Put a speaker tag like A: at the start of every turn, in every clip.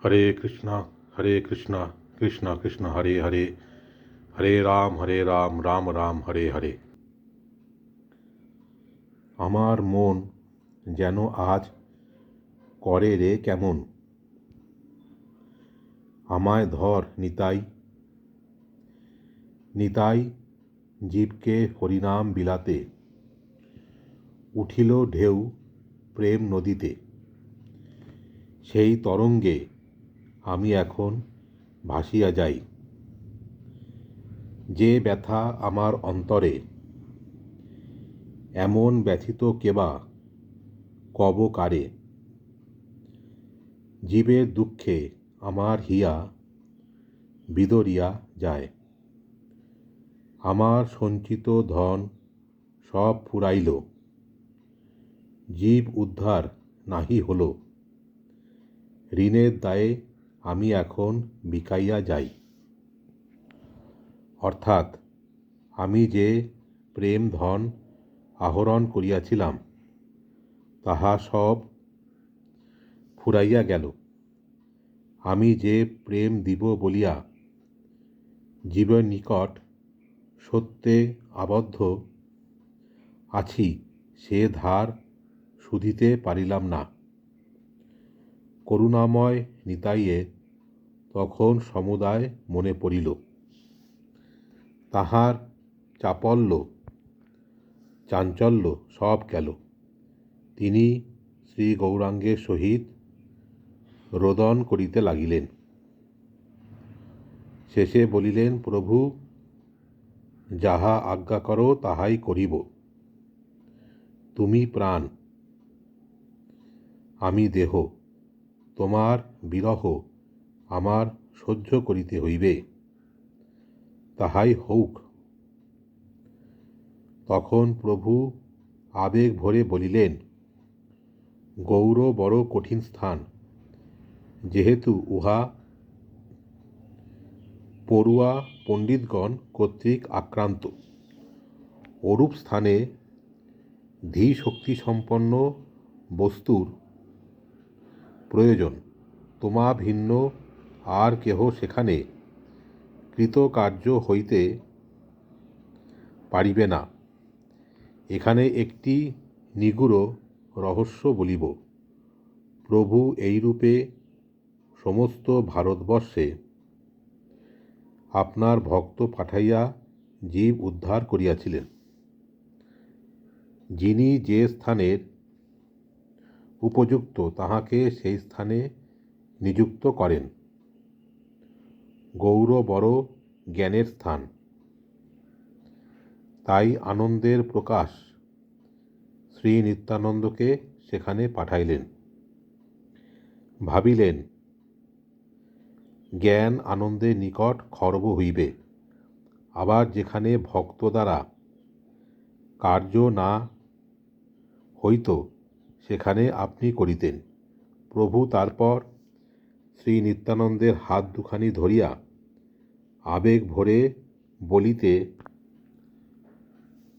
A: হরে কৃষ্ণ কৃষ্ণ কৃষ্ণ হরে হরে, হরে রাম রাম রাম হরে হরে। আমার মন যেন আজ করে রে কেমন, আমায় ধর নিতাই। নিতাই জীবকে হরিনাম বিলাতে, উঠিল ঢেউ প্রেম নদীতে। সেই তরঙ্গে আমি এখন ভাসিয়া যাই। যে ব্যথা আমার অন্তরে, এমন ব্যথিত কেবা কব কারে। জীবের দুঃখে আমার হিয়া বিদরিয়া যায়। আমার সঞ্চিত ধন সব ফুরাইল, জীব উদ্ধার নাহি হল। ঋণের দায়ে আমি এখন বিকাইয়া যাই। অর্থাৎ আমি যে প্রেম ধন আহরণ করিয়াছিলাম, তাহা সব ফুরাইয়া গেল। আমি যে প্রেম দিব বলিয়া জীবের নিকট সত্যে আবদ্ধ আছি, সে ধার শুধিতে পারিলাম না। করুণাময় নিতাইয়ের তখন সমুদায় মনে পড়িল। তাহার চাপল্য চাঞ্চল্য সব গেল। তিনি শ্রী গৌরাঙ্গের সহিত রোদন করিতে লাগিলেন। শেষে বলিলেন, প্রভু, যাহা আজ্ঞা করো তাহাই করিব। তুমি প্রাণ, আমি দেহ, তোমার বিরহ আমার সহ্য করিতে হইবে, তাহাই হউক। তখন প্রভু আবেগ ভরে বলিলেন, গৌর বড় কঠিন স্থান, যেহেতু উহা পড়ুয়া পণ্ডিতগণ কর্তৃক আক্রান্ত। ওরূপ স্থানে ধী শক্তিসম্পন্ন বস্তুর প্রয়োজন। তোমা ভিন্ন আর কেহ সেখানে কৃতকার্য হইতে পারিবে না। এখানে একটি নিগূঢ় রহস্য বলিব। প্রভু এইরূপে সমস্ত ভারতবর্ষে আপনার ভক্ত পাঠাইয়া জীব উদ্ধার করিয়াছিলেন। যিনি যে স্থানের উপযুক্ত তাহাকে সেই স্থানে নিযুক্ত করেন। গৌর বড় জ্ঞানের স্থান, তাই আনন্দের প্রকাশ শ্রী নিত্যানন্দকে সেখানে পাঠাইলেন। ভাবিলেন, জ্ঞান আনন্দের নিকট খর্ব হইবে। আবার যেখানে ভক্ত দ্বারা কার্য না হইত, সেখানে আপনি করিতেন। প্রভু তারপর শ্রী নিত্যানন্দের হাত দুখানি ধরিয়া আবেগ ভরে বলিতে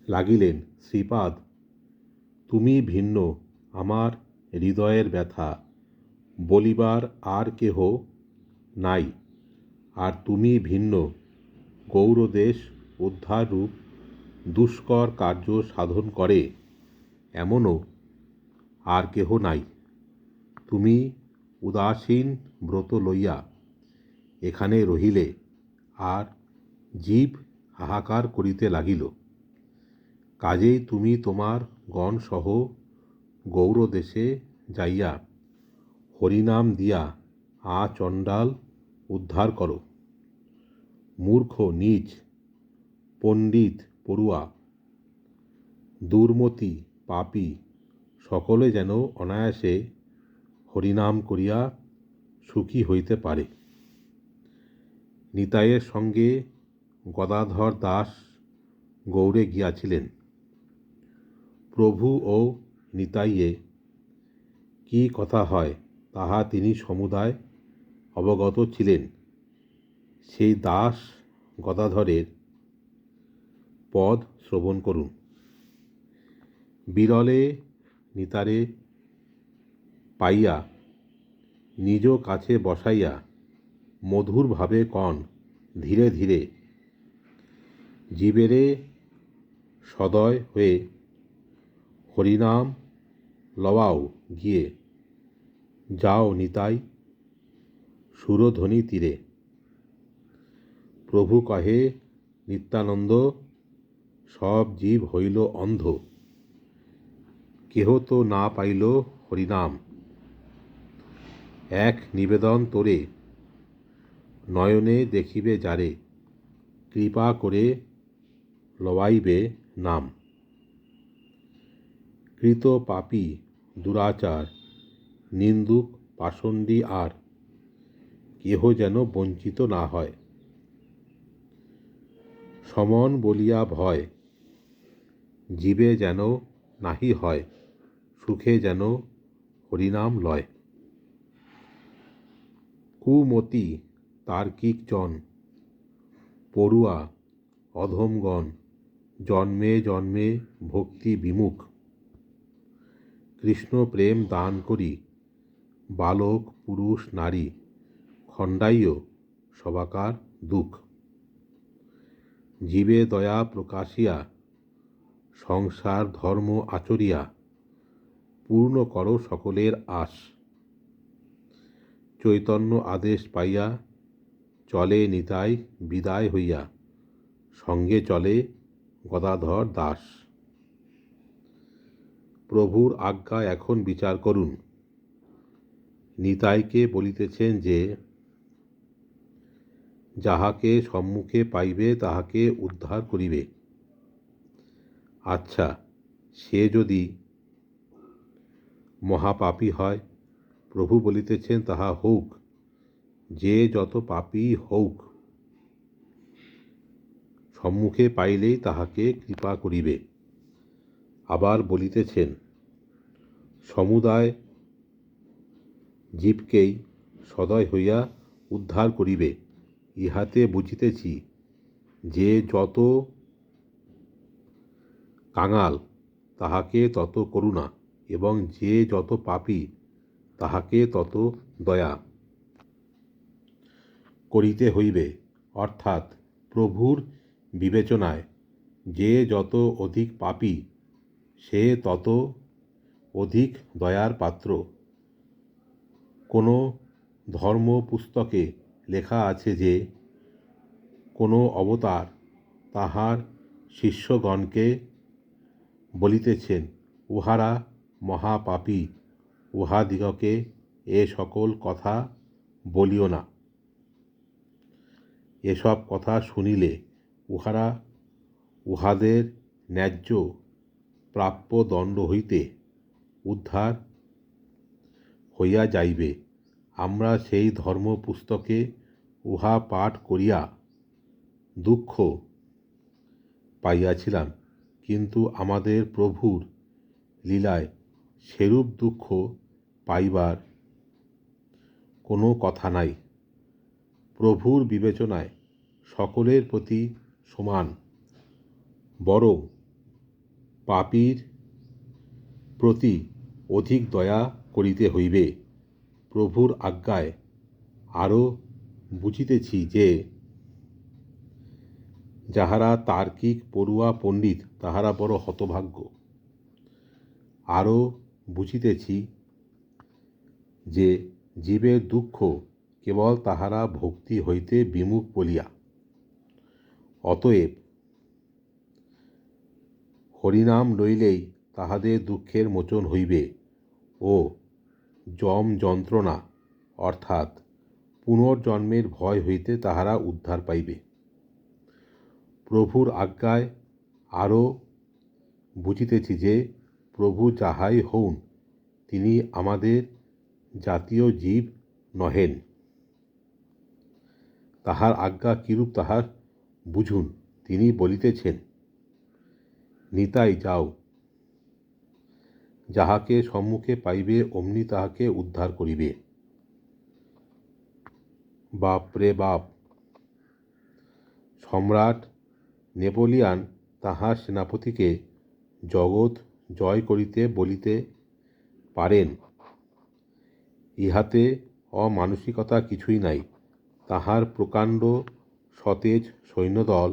A: লাগিলেন, শ্রীপাদ, তুমি ভিন্ন, আমার হৃদয়ের ব্যথা বলিবার আর কেহ নাই। আর তুমি ভিন্ন, গৌরদেশ উদ্ধাররূপ দুষ্কর কার্য সাধন করে এমনও আর কেহ নাই। তুমি উদাসীন ব্রত লইয়া এখানে রহিলে, আর জীব হাহাকার করিতে লাগিল। কাজেই তুমি তোমার গণসহ গৌরদেশে যাইয়া হরিনাম দিয়া চণ্ডাল উদ্ধার করো। মূর্খ নীচ, পণ্ডিত পড়ুয়া, দুর্মতি পাপী সকলে যেন অনায়াসে হরিনাম করিয়া সুখী হইতে পারে। নিতাইয়ের সঙ্গে গদাধর দাস গৌড়ে গিয়াছিলেন। প্রভু ও নিতাইয়ে কি কথা হয় তাহা তিনি সমুদায় অবগত ছিলেন। সেই দাস গদাধরের পদ শ্রবণ করুন। বিরলে নিতারে পাইয়া নিজ কাছে বসাইয়া মধুরভাবে কন ধীরে ধীরে, জীবেরে সদয় হয়ে হরিনাম লওয়াও গিয়ে, যাও নিতাই সুরধ্বনি তীরে। প্রভু কহে নিত্যানন্দ, সব জীব হইল অন্ধ, কেহ তো না পাইল হরিনাম। এক নিবেদন তোরে, নয়নে দেখিবে যারে, কৃপা করে লওয়াইবে নাম। কৃত পাপী দুরাচার, নিন্দুক পাষণ্ডী আর, কেহ যেন বঞ্চিত না হয়। সমন বলিয়া ভয়, জীবে যেন নাহি হয়, সুখে যেন হরিনাম লয়। কুমতি তার্কিক জন, পড়ুয়া অধমগণ, জন্মে জন্মে ভক্তি বিমুখ, কৃষ্ণ প্রেম দান করি, বালক পুরুষ নারী, খণ্ডাইও সবাকার দুঃখ। জীবে দয়া প্রকাশিয়া, সংসার ধর্ম আচরিয়া, পূর্ণ করো সকলের আশ। চৈতন্য আদেশ পাইয়া, চলে নিতাই বিদায় হইয়া, সঙ্গে চলে গদাধর দাস। প্রভুর আজ্ঞা এখন বিচার করুন। নিতাইকে বলিতেছেন যে, যাহাকে সম্মুখে পাইবে তাহাকে উদ্ধার করিবে। আচ্ছা, সে যদি মহাপাপী হয়, প্রভু বলিতেছেন তাহা হউক, যে যত পাপী হউক, সম্মুখে পাইলেই তাহাকে কৃপা করিবে। আবার বলিতেছেন, সমুদায় জীবকেই সদয় হইয়া উদ্ধার করিবে। ইহাতে বুঝিতেছি যে যত কাঙাল তাহাকে তত করুণা, এবং যে যত পাপী তাহাকে তত দয়া করিতে হইবে। অর্থাৎ প্রভুর বিবেচনায় যে যত অধিক পাপী, সে তত অধিক দয়ার পাত্র। কোনো ধর্মপুস্তকে লেখা আছে যে, কোনো অবতার তাহার শিষ্যগণকে বলিতেছেন, উহারা মহাপাপী, উহাদিগকে এ সকল কথা বলিও না। এসব কথা শুনিলে উহারা উহাদের ন্যায্য প্রাপ্য দণ্ড হইতে উদ্ধার হইয়া যাইবে। আমরা সেই ধর্মপুস্তকে উহা পাঠ করিয়া দুঃখ পাইয়াছিলাম, কিন্তু আমাদের প্রভুর লীলায় সেরূপ দুঃখ পাইবার কোনো কথা নাই। প্রভুর বিবেচনায় সকলের প্রতি সমান, বরং পাপীর প্রতি অধিক দয়া করিতে হইবে। প্রভুর আজ্ঞায় আরও বুঝিতেছি যে, যাহারা তার্কিক পড়ুয়া পণ্ডিত তাহারা বড় হতভাগ্য। আরও বুঝিতেছি যে, জীবের দুঃখ কেবল তাহারা ভক্তি হইতে বিমুখ বলিয়া। অতএব হরিনাম লইলেই তাহাদের দুঃখের মোচন হইবে ও যম যন্ত্রণা অর্থাৎ পুনর্জন্মের ভয় হইতে তাহারা উদ্ধার পাইবে। প্রভুর আজ্ঞায় আরও বুঝিতেছি যে, প্রভু যাহাই হউন, তিনি আমাদের জাতীয় জীব নহেন। তাহার আজ্ঞা কিরূপ তাহার বুঝুন। তিনি বলিতেছেন, নিতাই যাও, যাহাকে সম্মুখে পাইবে অমনি তাহাকে উদ্ধার করিবে। বাপরে বাপ! সম্রাট নেপোলিয়ান তাহার সেনাপতিকে জগৎ জয় করিতে বলিতে পারেন, ইহাতে অমানসিকতা কিছুই নাই। তাহার প্রকাণ্ড সতেজ সৈন্যদল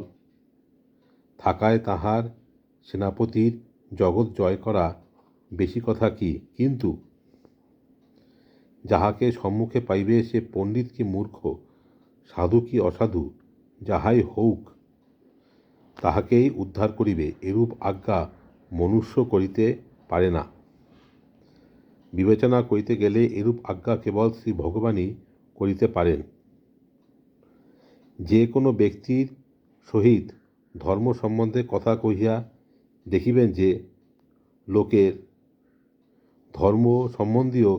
A: থাকায় তাহার সেনাপতির জগৎ জয় করা বেশি কথা কি? কিন্তু যাহাকে সম্মুখে পাইবে সে পণ্ডিত কি মূর্খ, সাধু কি অসাধু, যাহাই হউক তাহাকেই উদ্ধার করিবে, এরূপ আজ্ঞা মনুষ্য করিতে পারে না। বিবেচনা করিতে গেলে এরূপ আজ্ঞা কেবল শ্রী ভগবানই করিতে পারেন। যে কোনো ব্যক্তির সহিত ধর্ম সম্বন্ধে কথা কহিয়া দেখিবেন যে লোকের ধর্ম সম্বন্ধীয়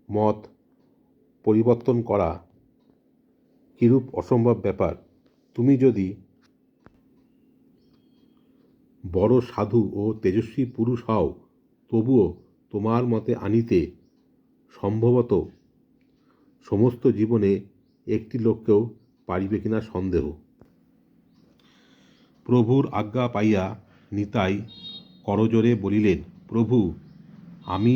A: মত পরিবর্তন করা কিরূপ অসম্ভব ব্যাপার। তুমি যদি বড় সাধু ও তেজস্বী পুরুষ হও, তবুও তোমার মতে আনিতে সম্ভবত সমস্ত জীবনে একটি লোককেও পারিবে কিনা সন্দেহ। প্রভুর আজ্ঞা পাইয়া নিতাই করজোরে বলিলেন, প্রভু, আমি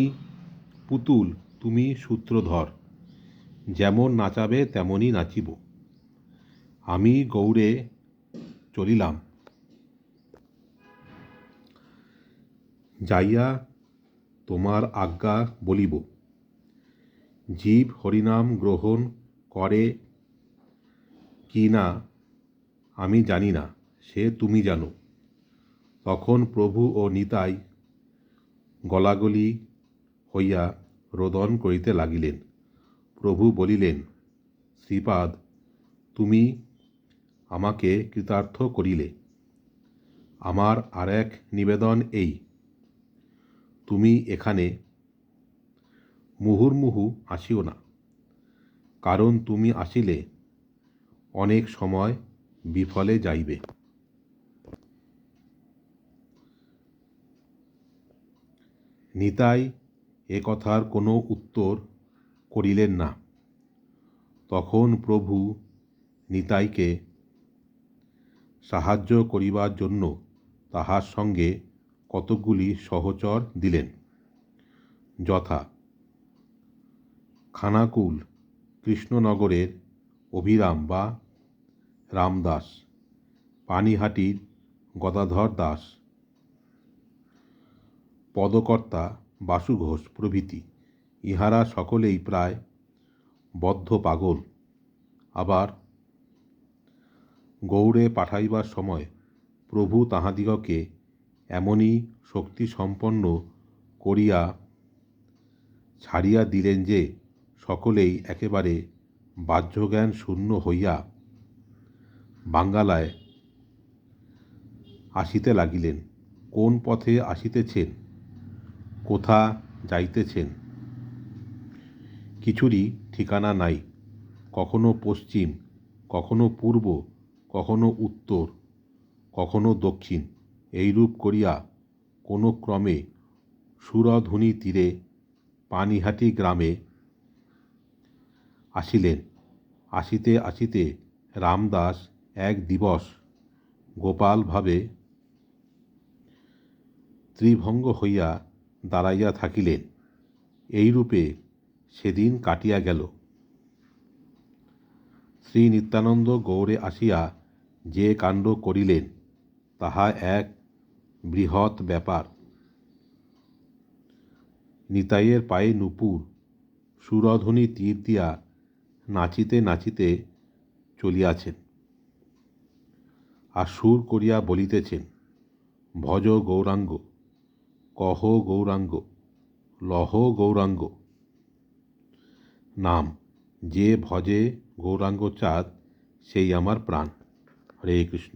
A: পুতুল, তুমি সূত্রধর, যেমন নাচাবে তেমনই নাচিব। আমি গৌড়ে চলিলাম, যাইয়া তোমার আজ্ঞা বলিব। জীব হরিনাম গ্রহণ করে কি না আমি জানি না, সে তুমি জানো। তখন প্রভু ও নিতাই গলাগলি হইয়া রোদন করিতে লাগিলেন। প্রভু বলিলেন, শ্রীপাদ, তুমি আমাকে কৃতার্থ করিলে। আমার আর এক নিবেদন এই, তুমি এখানে মুহুর্মুহু আসিও না, কারণ তুমি আসিলে অনেক সময় বিফলে যাইবে। নিতাই এ কথার কোনো উত্তর করিলেন না। তখন প্রভু নিতাইকে সাহায্য করিবার জন্য তাহার সঙ্গে কতকগুলি সহচর দিলেন, যথা খানাকুল কৃষ্ণনগরের অভিরাম বা রামদাস, পানিহাটির গদাধর দাস, পদকর্তা বাসু ঘোষ প্রভৃতি। ইহারা সকলেই প্রায় বদ্ধ পাগল। আবার গৌড়ে পাঠাইবার সময় প্রভু তাহাদিগকে এমনই শক্তিসম্পন্ন করিয়া ছাড়িয়া দিলেন যে সকলেই একেবারে বাহ্যজ্ঞান শূন্য হইয়া বাঙ্গালায় আসিতে লাগিলেন। কোন পথে আসিতেছেন, কোথা যাইতেছেন, কিছুরই ঠিকানা নাই। কখনো পশ্চিম, কখনো পূর্ব, কখনো উত্তর, কখনো দক্ষিণ, এইরূপ করিয়া কোনো ক্রমে সুরধুনী তীরে পানিহাটি গ্রামে আসিলেন। আসিতে আসিতে রামদাস এক দিবস গোপালভাবে ত্রিভঙ্গ হইয়া দাঁড়াইয়া থাকিলেন। এইরূপে সেদিন কাটিয়া গেল। শ্রী নিত্যানন্দ গৌড়ে আসিয়া যে কাণ্ড করিলেন তাহা এক বৃহৎ ব্যাপার। নিতাইয়ের পায়ে নূপুর সুরধুনী তীর দিয়া নাচিতে নাচিতে চলিয়াছেন, আর সুর করিয়া বলিতেছেন, ভজ গৌরাঙ্গ, কহ গৌরাঙ্গ, লহ গৌরাঙ্গ। নাম যে ভজে গৌরাঙ্গ চাঁদ, সেই আমার প্রাণ। হরে কৃষ্ণ।